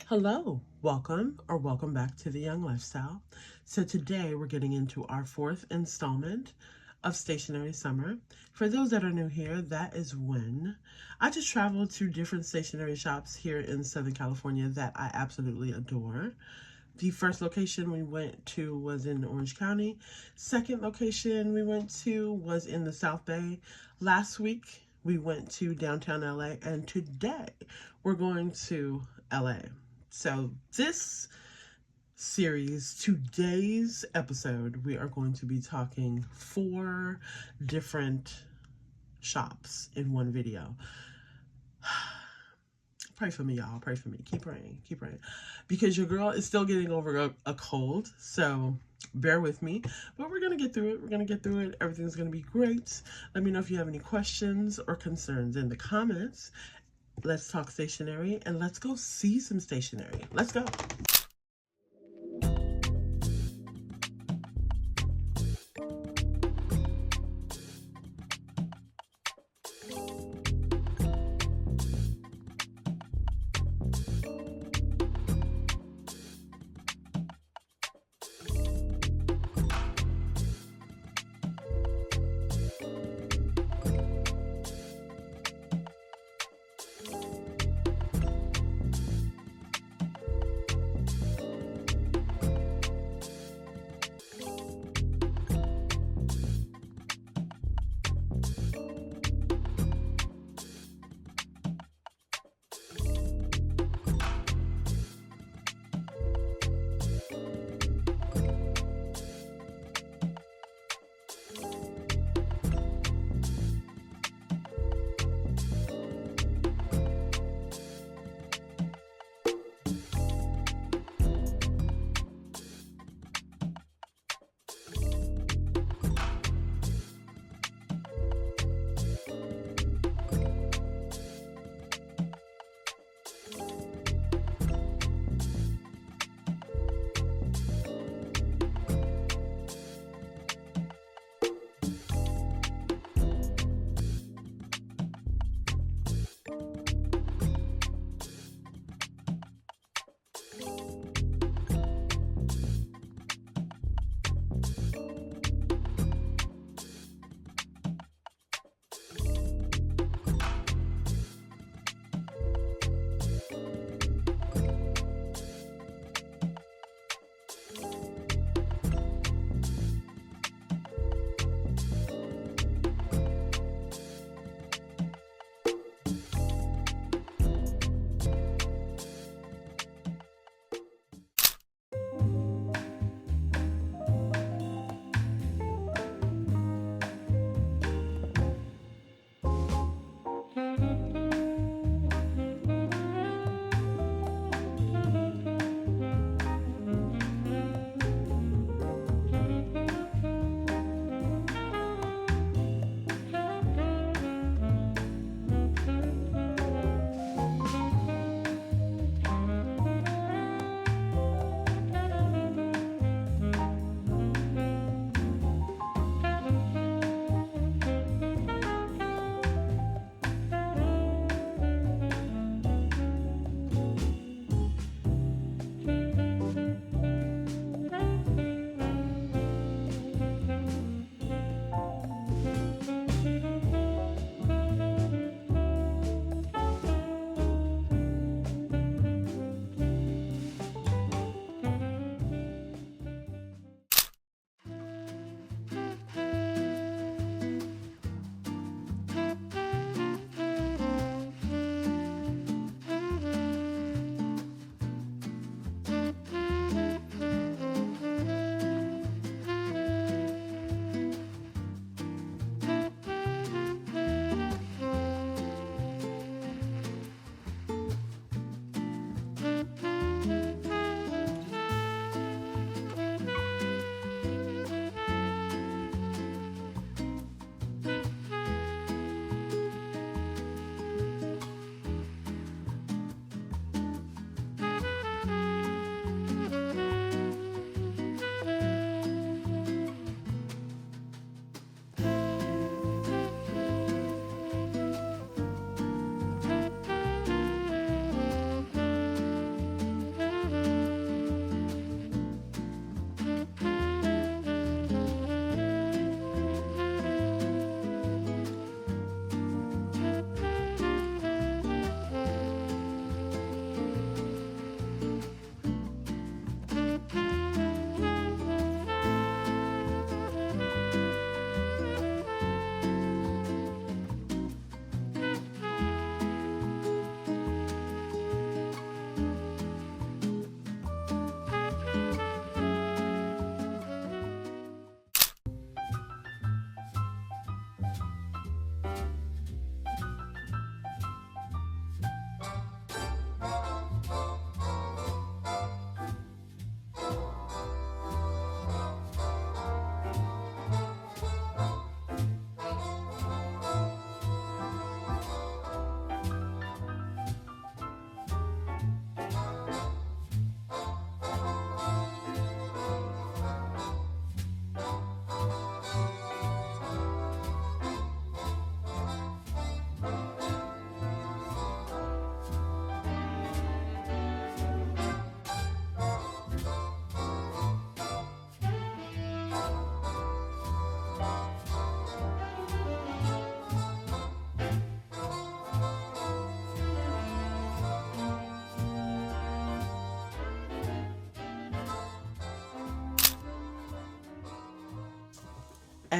Hello, welcome back to The Young Lifestyle. So today we're getting into our fourth installment of Stationery Summer. For those that are new here, that is when I just traveled to different stationery shops here in Southern California that I absolutely adore. The first location we went to was in Orange County. Second location we went to was in the South Bay. Last week we went to downtown LA, and today we're going to LA. So this series, today's episode, we are going to be talking 4 different shops in one video. Pray for me, y'all. Pray for me. Keep praying. Keep praying. Because your girl is still getting over a cold. So bear with me. But we're going to get through it. We're going to get through it. Everything's going to be great. Let me know if you have any questions or concerns in the comments. Let's talk stationery and let's go see some stationery. Let's go.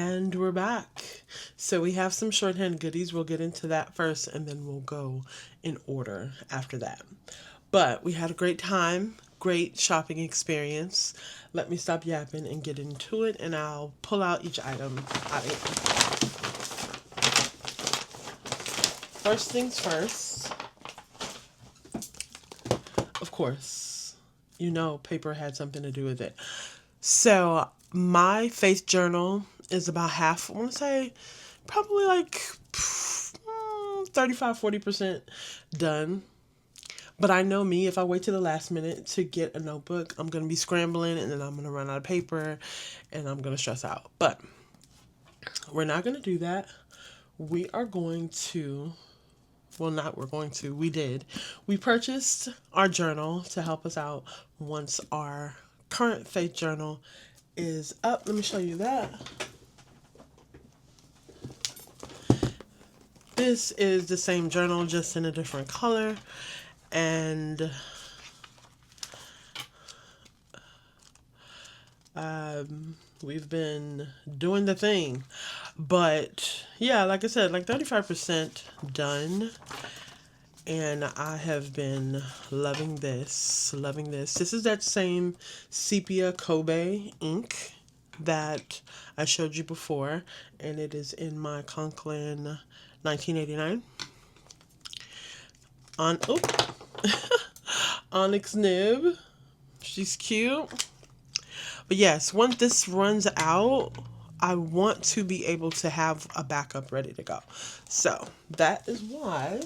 And we're back. So we have some shorthand goodies. We'll get into that first and then we'll go in order after that. But we had a great time, great shopping experience. Let me stop yapping and get into it, and I'll pull out each item out of here. First things first, of course, you know paper had something to do with it. So my faith journal is about half, I want to say probably like 35-40% done. But I know me, if I wait to the last minute to get a notebook, I'm going to be scrambling and then I'm going to run out of paper and I'm going to stress out. But we're not going to do that. We are going to, well, not we're going to, we did. We purchased our journal to help us out once our current faith journal is up. Let me show you that. This is the same journal, just in a different color. And we've been doing the thing. But yeah, like I said, like 35% done. And I have been loving this, loving this. This is that same sepia Kobe ink that I showed you before. And it is in my Conklin 1989. Onyx nib. She's cute. But yes, once this runs out, I want to be able to have a backup ready to go. So that is why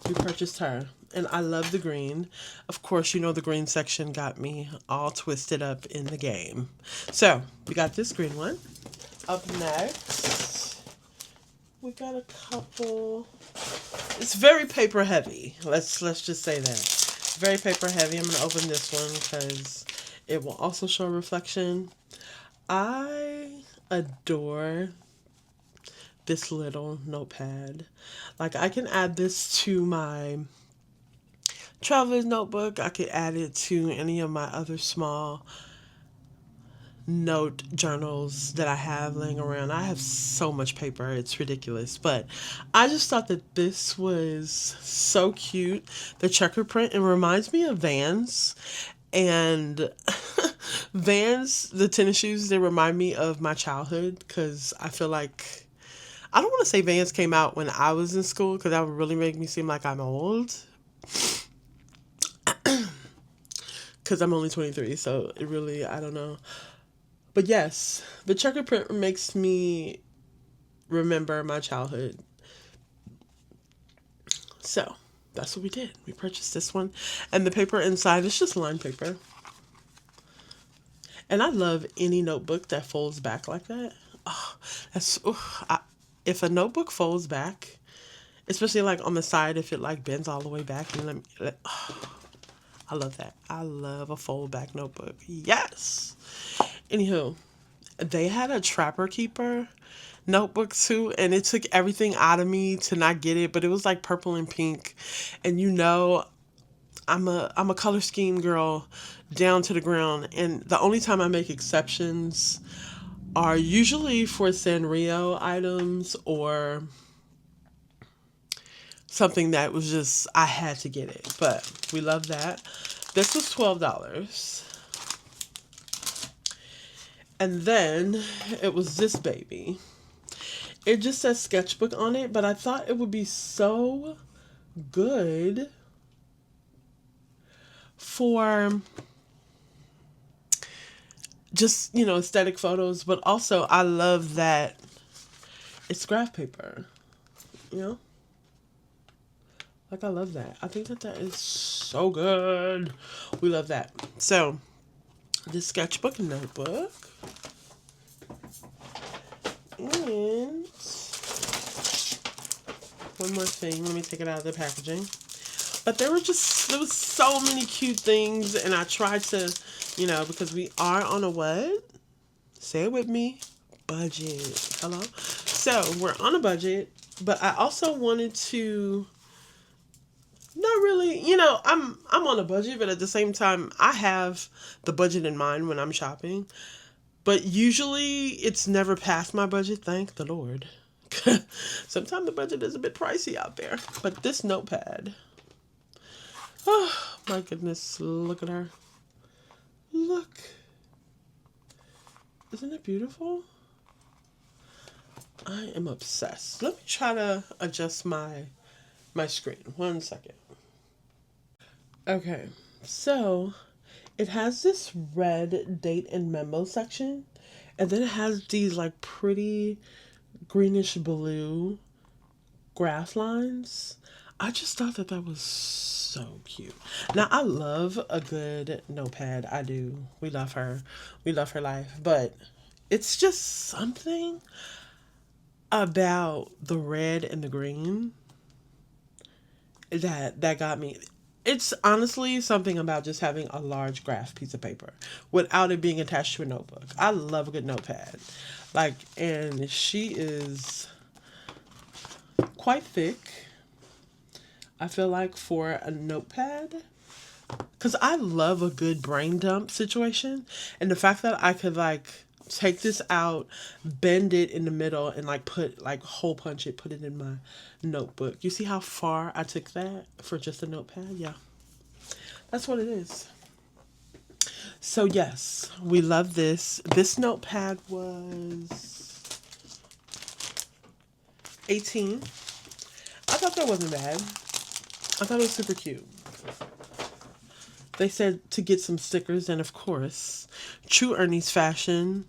we purchased her. And I love the green. Of course, you know the green section got me all twisted up in the game. So we got this green one. Up next, we got a couple. It's very paper heavy. Let's just say that. Very paper heavy. I'm going to open this one because it will also show a reflection. I adore this little notepad. Like, I can add this to my traveler's notebook. I could add it to any of my other small note journals that I have laying around. I have so much paper, it's ridiculous, but I just thought that this was so cute. The checker print, it reminds me of Vans, and Vans, the tennis shoes, they remind me of my childhood, because I feel like, I don't want to say Vans came out when I was in school, because that would really make me seem like I'm old, because I'm only 23, so it really, I don't know. But yes, the checker print makes me remember my childhood. So that's what we did. We purchased this one. And the paper inside is just lined paper. And I love any notebook that folds back like that. Oh, if a notebook folds back, especially like on the side, if it like bends all the way back, and I love that. I love a fold back notebook. Yes. Anywho, they had a Trapper Keeper notebook too, and it took everything out of me to not get it, but it was like purple and pink. And you know, I'm a color scheme girl down to the ground, and the only time I make exceptions are usually for Sanrio items or something that was just, I had to get it. But we love that. This was $12. And then it was this baby. It just says sketchbook on it, but I thought it would be so good for just, you know, aesthetic photos, but also I love that it's graph paper, you know? Like, I love that. I think that that is so good. We love that. So, this sketchbook notebook. And one more thing. Let me take it out of the packaging. But there was so many cute things, and I tried to, you know, because we are on a what? Say it with me. Budget. Hello? So, we're on a budget, but I also wanted to, not really, you know, I'm on a budget, but at the same time, I have the budget in mind when I'm shopping. But usually it's never past my budget, thank the Lord. Sometimes the budget is a bit pricey out there. But this notepad, oh my goodness, look at her. Look. Isn't it beautiful? I am obsessed. Let me try to adjust my screen. 1 second. Okay, so it has this red date and memo section, and then it has these like pretty greenish blue graph lines. I just thought that that was so cute. Now, I love a good notepad. I do. We love her. We love her life. But it's just something about the red and the green that got me. It's honestly something about just having a large graph piece of paper without it being attached to a notebook. I love a good notepad. Like, and she is quite thick, I feel like, for a notepad. Because I love a good brain dump situation. And the fact that I could, like, take this out, bend it in the middle, and, like, put, like, hole punch it, put it in my notebook. You see how far I took that for just a notepad? Yeah. That's what it is. So, yes, we love this. This notepad was $18. I thought that wasn't bad. I thought it was super cute. They said to get some stickers, and of course, true ernese fashion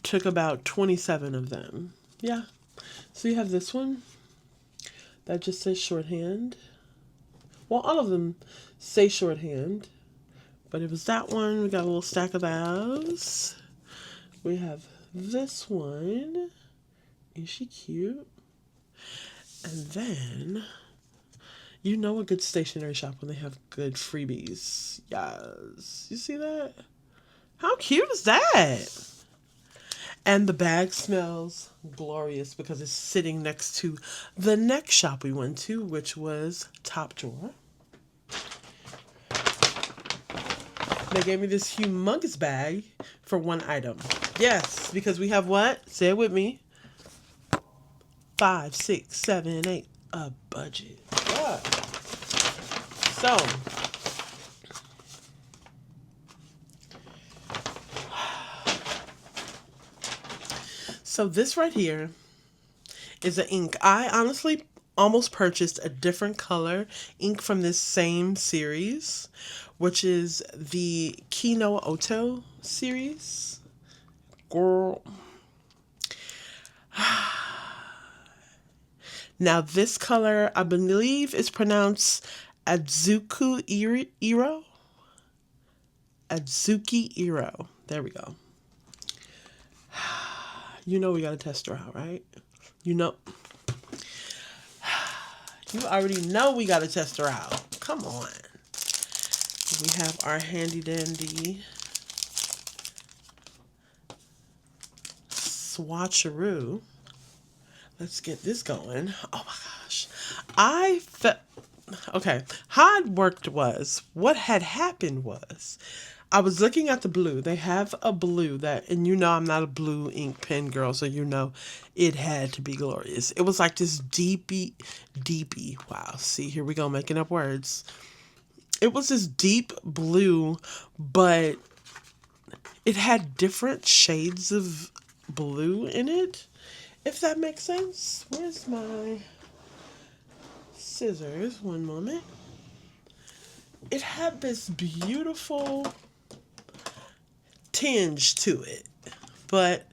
took about 27 of them. Yeah. So you have this one that just says shorthand. Well, all of them say shorthand, but it was that one. We got a little stack of those. We have this one. Is she cute? And then, you know a good stationery shop when they have good freebies. Yes. You see that? How cute is that? And the bag smells glorious because it's sitting next to the next shop we went to, which was Top Drawer. They gave me this humongous bag for one item. Yes, because we have what? Say it with me. 5, 6, 7, 8. A budget. Yeah. So this right here is an ink. I honestly almost purchased a different color ink from this same series, which is the Kino Oto series. Girl. Now this color, I believe, is pronounced Adzuku Iro. Adzuki Iro. There we go. You know we gotta test her out, right? You know. You already know we gotta test her out. Come on. We have our handy dandy swatcheroo. Let's get this going. Oh my gosh. Okay. How it worked was, what had happened was, I was looking at the blue. They have a blue that, and you know I'm not a blue ink pen girl, so you know it had to be glorious. It was like this deepy, wow, see, here we go, making up words. It was this deep blue, but it had different shades of blue in it, if that makes sense. Where's my scissors? One moment. It had this beautiful tinge to it, but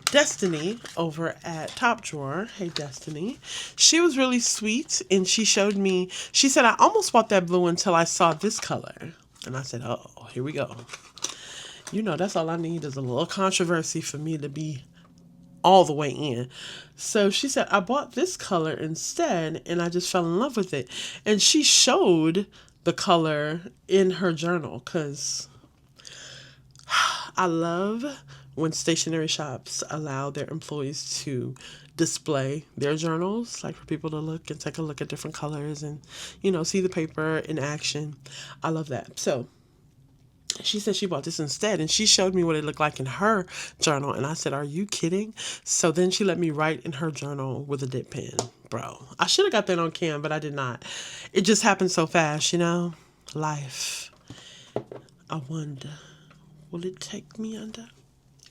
Destiny over at Top Drawer, hey Destiny, she was really sweet, and she showed me, she said, I almost bought that blue until I saw this color, and I said, oh, here we go. You know, that's all I need is a little controversy for me to be all the way in. So she said, I bought this color instead, and I just fell in love with it. And she showed the color in her journal, because I love when stationery shops allow their employees to display their journals, like for people to look and take a look at different colors and, you know, see the paper in action. I love that. So She said she bought this instead, and she showed me what it looked like in her journal, and I said, are you kidding? So then she let me write in her journal with a dip pen. Bro, I should have got that on cam, but I did not. It just happened so fast, you know? Life. I wonder, will it take me under?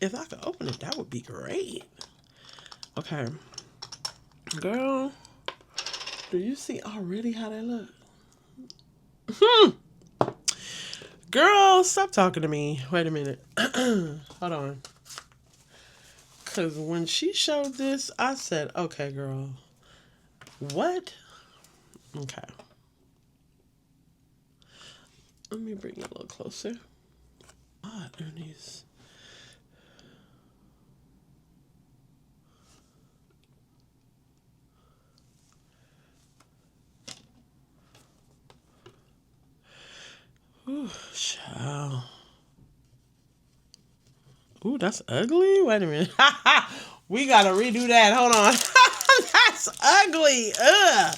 If I could open it, that would be great. Okay. Girl, do you see already how they look? Girl, stop talking to me. Wait a minute. Hold on. Because when she showed this, I said, okay, girl. What? Okay. Let me bring it a little closer. Ah, ernese. Ooh, child. Ooh, that's ugly. Wait a minute. We gotta redo that. Hold on. That's ugly. Ugh.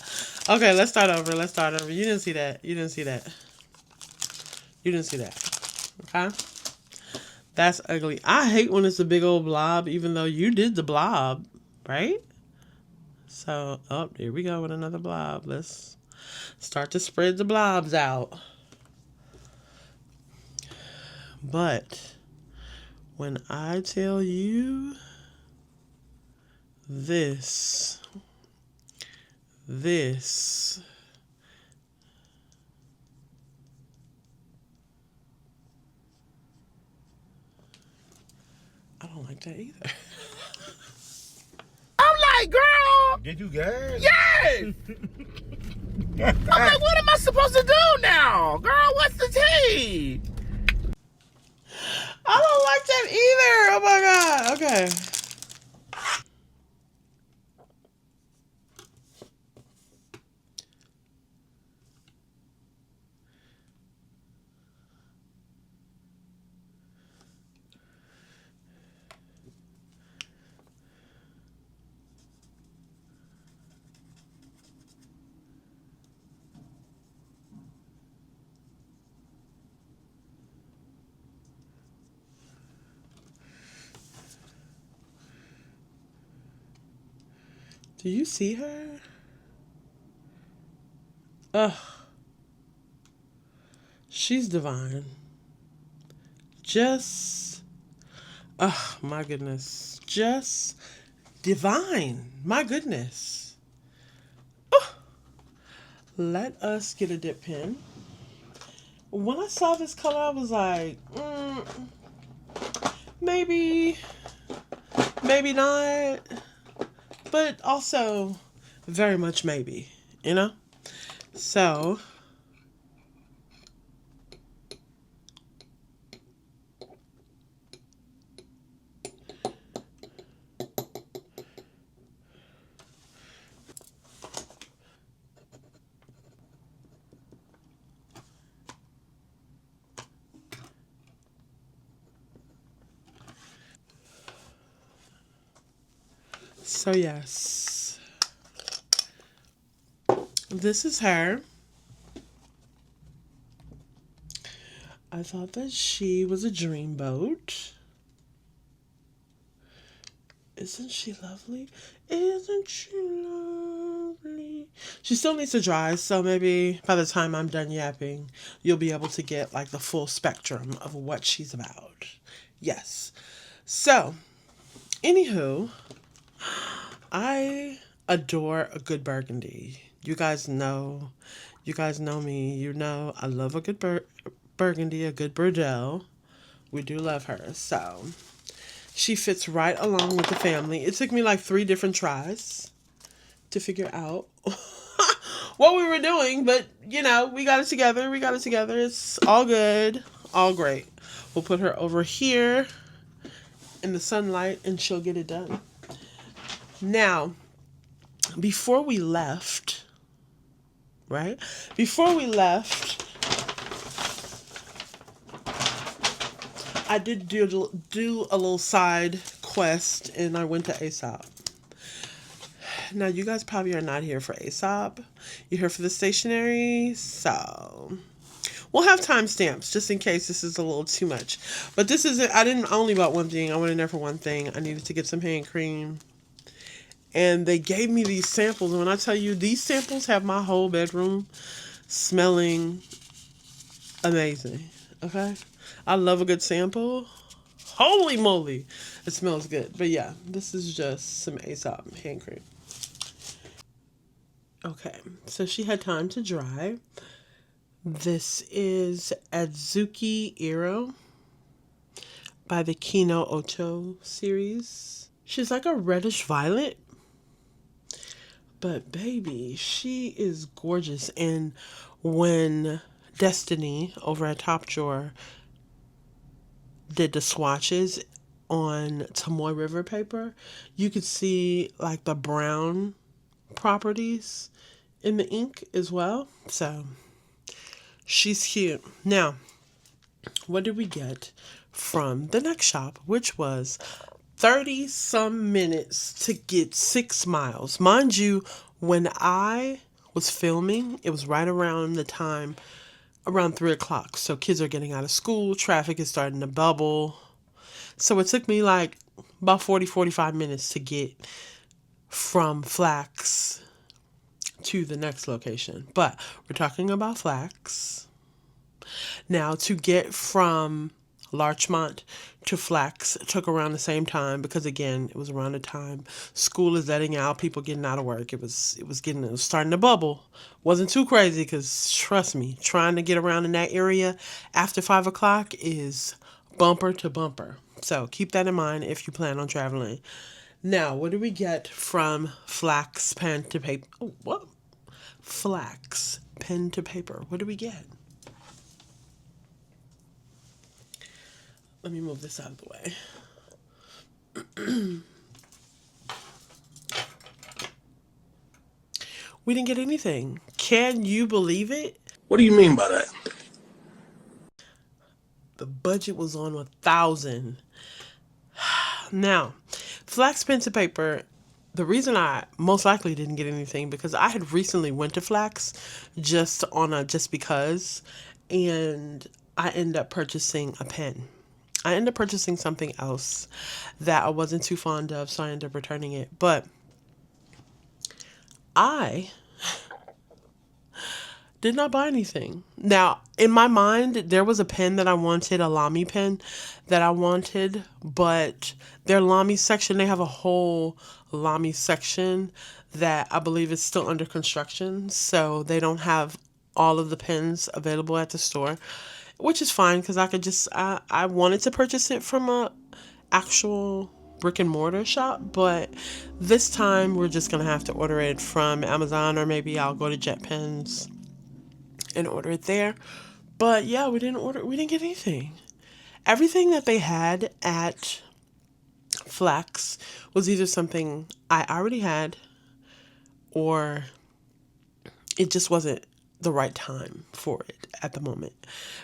Okay, let's start over. Let's start over. You didn't see that. You didn't see that. You didn't see that. Okay? That's ugly. I hate when it's a big old blob, even though you did the blob, right? So, oh, here we go with another blob. Let's start to spread the blobs out. But when I tell you this, I don't like that either. I'm like, girl. Did you guys? Yes. I'm like, what am I supposed to do now? Girl, what's the tea? I don't like that either. Oh my God. Okay. Do you see her? Ugh. She's divine. Just, oh my goodness. Just divine. My goodness. Oh. Let us get a dip pen. When I saw this color, I was like, maybe not. But also very much maybe, you know? So, yes, this is her. I thought that she was a dreamboat. Isn't she lovely? Isn't she lovely? She still needs to dry, so maybe by the time I'm done yapping, you'll be able to get like the full spectrum of what she's about. Yes. So, anywho, I adore a good burgundy. You guys know me. You know I love a good burgundy, a good Bordeaux. We do love her. So she fits right along with the family. It took me like 3 different tries to figure out what we were doing, but you know, we got it together. It's all good, all great. We'll put her over here in the sunlight and she'll get it done. Now, before we left, right? Before we left, I did do a little side quest and I went to Aesop. Now, you guys probably are not here for Aesop. You're here for the stationery. So, We'll have timestamps just in case this is a little too much. But this isn't, I only bought one thing. I went in there for one thing. I needed to get some hand cream. And they gave me these samples. And when I tell you, these samples have my whole bedroom smelling amazing. Okay? I love a good sample. Holy moly. It smells good. But yeah, this is just some Aesop hand cream. Okay, so she had time to dry. This is Adzuki Iro by the Kino Ocho series. She's like a reddish violet. But baby, she is gorgeous. And when Destiny over at Top Drawer did the swatches on Tomoe River paper, you could see like the brown properties in the ink as well. So she's cute. Now, what did we get from the next shop, which was 30 some minutes to get 6 miles. Mind you, when I was filming, it was right around the time, around 3 o'clock. So kids are getting out of school, traffic is starting to bubble. So it took me like about 45 minutes to get from Flax to the next location. But we're talking about Flax. Now, to get from Larchmont to Flax took around the same time because, again, it was around the time school is letting out, people getting out of work. It was starting to bubble. Wasn't too crazy because, trust me, trying to get around in that area after 5 o'clock is bumper to bumper. So keep that in mind if you plan on traveling. Now, what do we get from Flax Pen to Paper? Oh, what? Flax Pen to Paper. What do we get? Let me move this out of the way. We didn't get anything. Can you believe it? What do you mean by that? The budget was on 1,000. Now, Flax Pen to Paper, the reason I most likely didn't get anything because I had recently went to Flax just because, and I ended up purchasing a pen. I ended up purchasing something else that I wasn't too fond of, so I ended up returning it. But I did not buy anything. Now, in my mind, there was a pen that I wanted, a Lamy pen that I wanted, but their Lamy section, they have a whole Lamy section that I believe is still under construction, so they don't have all of the pens available at the store. Which is fine because I could just, I wanted to purchase it from a actual brick and mortar shop, but this time we're just going to have to order it from Amazon, or maybe I'll go to Jet Pens and order it there. But yeah, we didn't get anything. Everything that they had at Flax was either something I already had or it just wasn't the right time for it at the moment,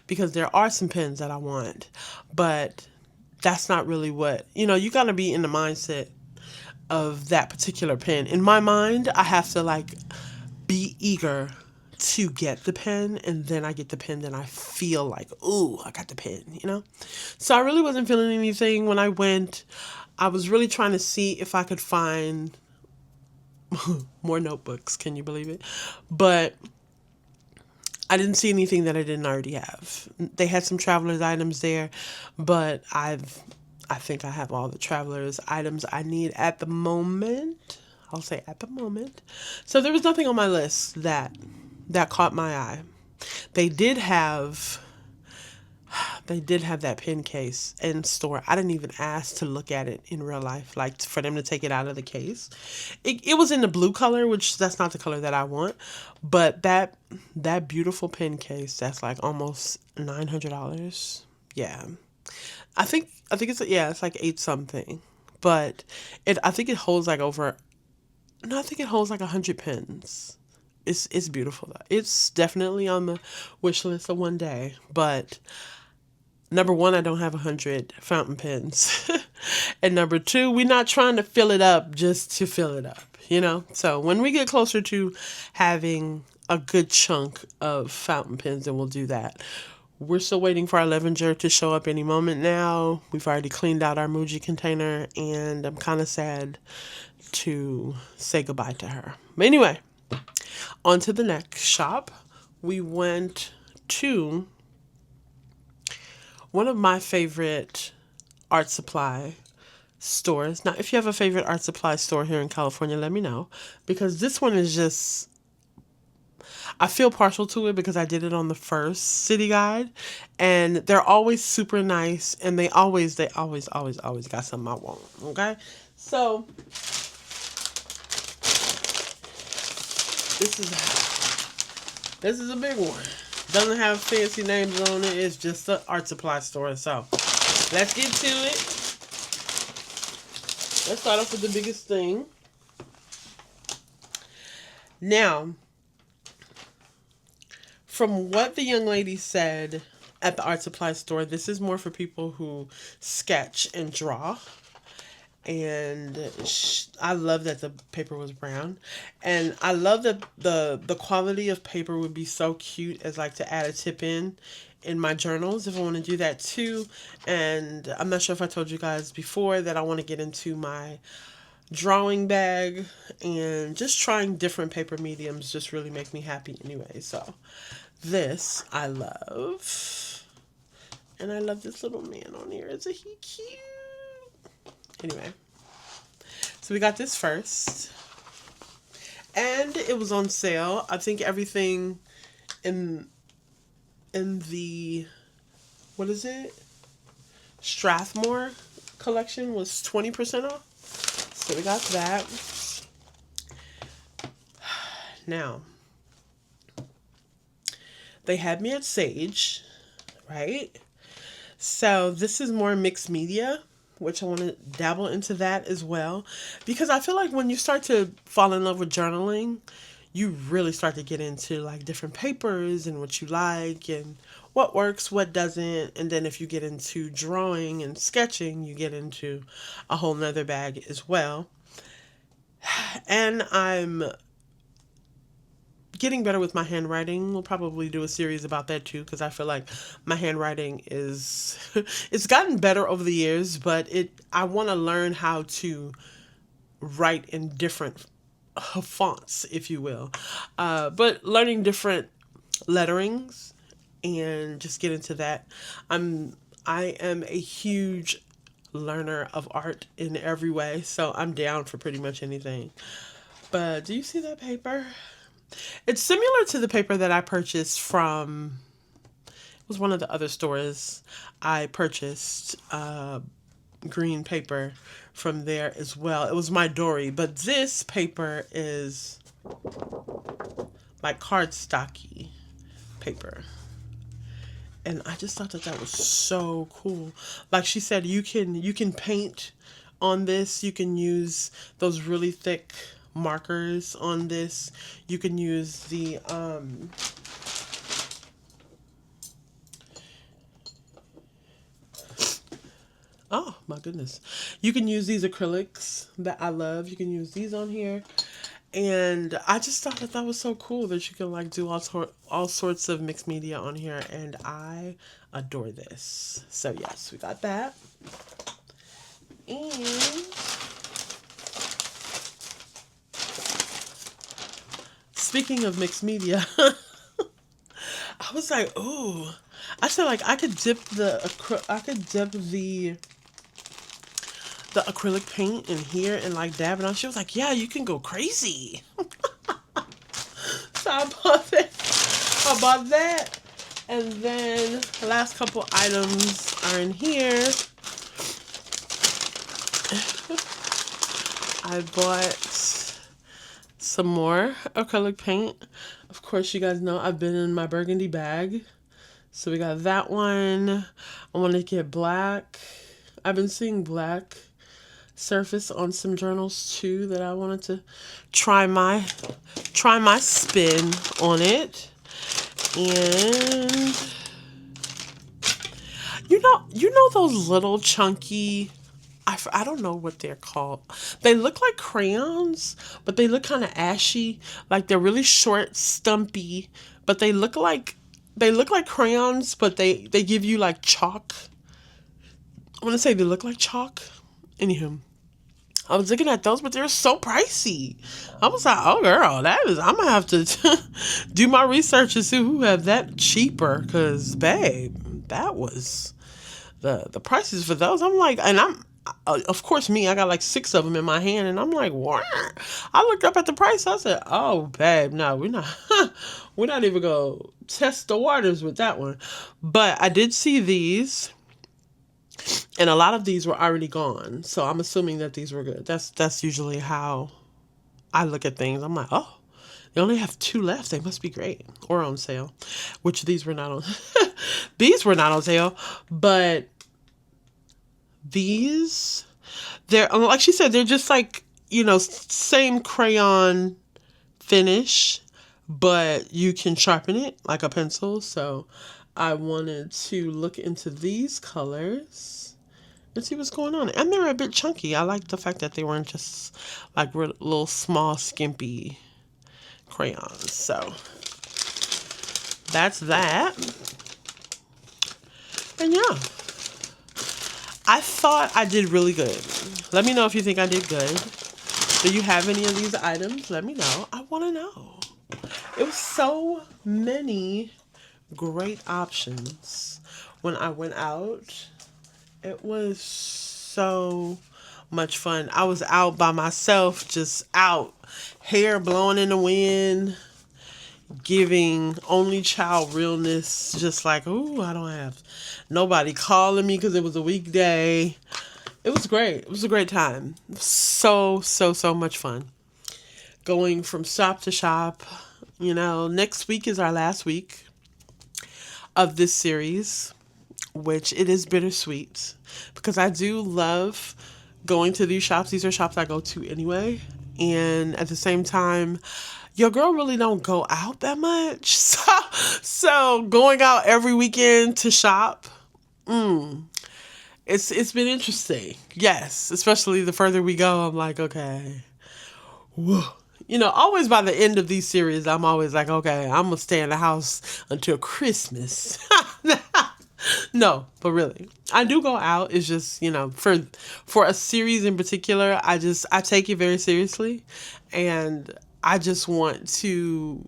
because there are some pens that I want, but that's not really what, you got to be in the mindset of that particular pen. In my mind, I have to like be eager to get the pen, and then I get the pen, then I feel like, ooh, I got the pen, So I really wasn't feeling anything when I went. I was really trying to see if I could find more notebooks. Can you believe it? But I didn't see anything that I didn't already have. They had some Traveler's items there, but I think I have all the Traveler's items I need at the moment. I'll say at the moment. So there was nothing on my list that caught my eye. They did have that pen case in store. I didn't even ask to look at it in real life, like for them to take it out of the case. It was in the blue color, which that's not the color that I want. But that beautiful pen case, that's like almost $900. Yeah. I think it's like 8 something. But I think it holds like I think it holds like 100 pens. It's beautiful though. It's definitely on the wish list of one day, but number one, I don't have 100 fountain pens. And number two, we're not trying to fill it up just to fill it up, So when we get closer to having a good chunk of fountain pens, and we'll do that. We're still waiting for our Levenger to show up any moment now. We've already cleaned out our Muji container, and I'm kind of sad to say goodbye to her. But anyway, on to the next shop. We went to one of my favorite art supply stores. Now, if you have a favorite art supply store here in California, let me know, because this one is just, I feel partial to it because I did it on the first city guide, and they're always super nice, and they always got something I want. Okay, so this is a big one. Doesn't have fancy names on it. It's just an art supply store. So let's get to it. Let's start off with the biggest thing. Now, from what the young lady said at the art supply store, this is more for people who sketch and draw. And I love that the paper was brown. And I love that the quality of paper would be so cute as like to add a tip in my journals if I want to do that too. And I'm not sure if I told you guys before that I want to get into my drawing bag, and just trying different paper mediums just really make me happy anyway. So this I love. And I love this little man on here. Isn't he cute? Anyway, so we got this first, and it was on sale. I think everything in the, what is it, Strathmore collection was 20% off. So we got that. Now, they had me at Sage, right? So this is more mixed media, which I want to dabble into that as well, because I feel like when you start to fall in love with journaling, you really start to get into like different papers and what you like and what works, what doesn't. And then if you get into drawing and sketching, you get into a whole nother bag as well. And I'm getting better with my handwriting. We'll probably do a series about that too, because I feel like my handwriting is it's gotten better over the years, but I want to learn how to write in different fonts, if you will, but learning different letterings and just get into that. I am a huge learner of art in every way, so I'm down for pretty much anything. But do you see that paper? It's similar to the paper that I purchased from, it was one of the other stores. I purchased green paper from there as well. It was my Dory, but this paper is like cardstocky paper. And I just thought that was so cool. Like she said, you can paint on this. You can use those really thick markers on this. You can use the oh my goodness, you can use these acrylics that I love. You can use these on here, and I just thought that was so cool that you can like do all sorts of mixed media on here, and I adore this. So yes, we got that. And speaking of mixed media, I was like, ooh. I said like I could dip the acrylic paint in here and like dab it on. She was like, yeah, you can go crazy. So I bought that. And then the last couple items are in here. I bought some more acrylic paint. Of course, you guys know I've been in my burgundy bag. So we got that one. I want to get black. I've been seeing black surface on some journals too that I wanted to try my spin on it. And you know those little chunky I don't know what they're called. They look like crayons, but they look kind of ashy. Like they're really short, stumpy, but they look like crayons, but they give you like chalk. I want to say they look like chalk. Anywho, I was looking at those, but they're so pricey. I was like, oh girl, I'm gonna have to do my research and see who have that cheaper. Cause babe, that was the prices for those. I'm like, and I'm, of course me, I got like 6 of them in my hand, and I'm like, what? I looked up at the price. I said, oh babe, no, we're not even gonna test the waters with that one. But I did see these. And a lot of these were already gone. So I'm assuming that these were good. That's usually how I look at things. I'm like, oh, they only have 2 left. They must be great. Or on sale. Which these were not on these were not on sale. But these, they're like she said, they're just like, same crayon finish, but you can sharpen it like a pencil. So I wanted to look into these colors and see what's going on. And they're a bit chunky. I like the fact that they weren't just like little small, skimpy crayons. So that's that. And yeah, I thought I did really good. Let me know if you think I did good. Do you have any of these items? Let me know. I want to know. It was so many great options when I went out. It was so much fun. I was out by myself, just out, hair blowing in the wind, giving only child realness, just like, ooh, I don't have nobody calling me because it was a weekday. It was great. It was a great time. So much fun. Going from shop to shop. Next week is our last week of this series, which it is bittersweet because I do love going to these shops. These are shops I go to anyway. And at the same time, your girl really don't go out that much. So going out every weekend to shop, it's been interesting. Yes, especially the further we go, I'm like, okay, whoa. Always by the end of these series, I'm always like, okay, I'm going to stay in the house until Christmas. No, but really, I do go out. It's just, for a series in particular, I take it very seriously. And I just want to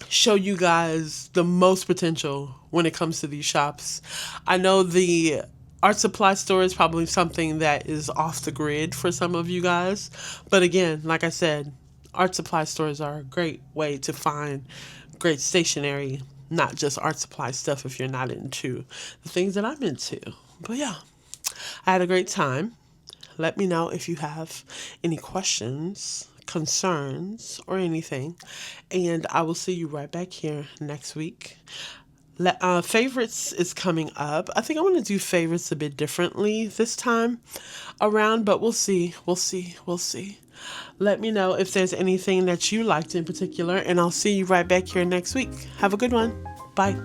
show you guys the most potential when it comes to these shops. I know the art supply store is probably something that is off the grid for some of you guys. But again, like I said, art supply stores are a great way to find great stationery, not just art supply stuff if you're not into the things that I'm into. But yeah, I had a great time. Let me know if you have any questions, concerns, or anything. And I will see you right back here next week. Favorites is coming up. I think I'm going to do favorites a bit differently this time around, but we'll see. Let me know if there's anything that you liked in particular, and I'll see you right back here next week. Have a good one. Bye.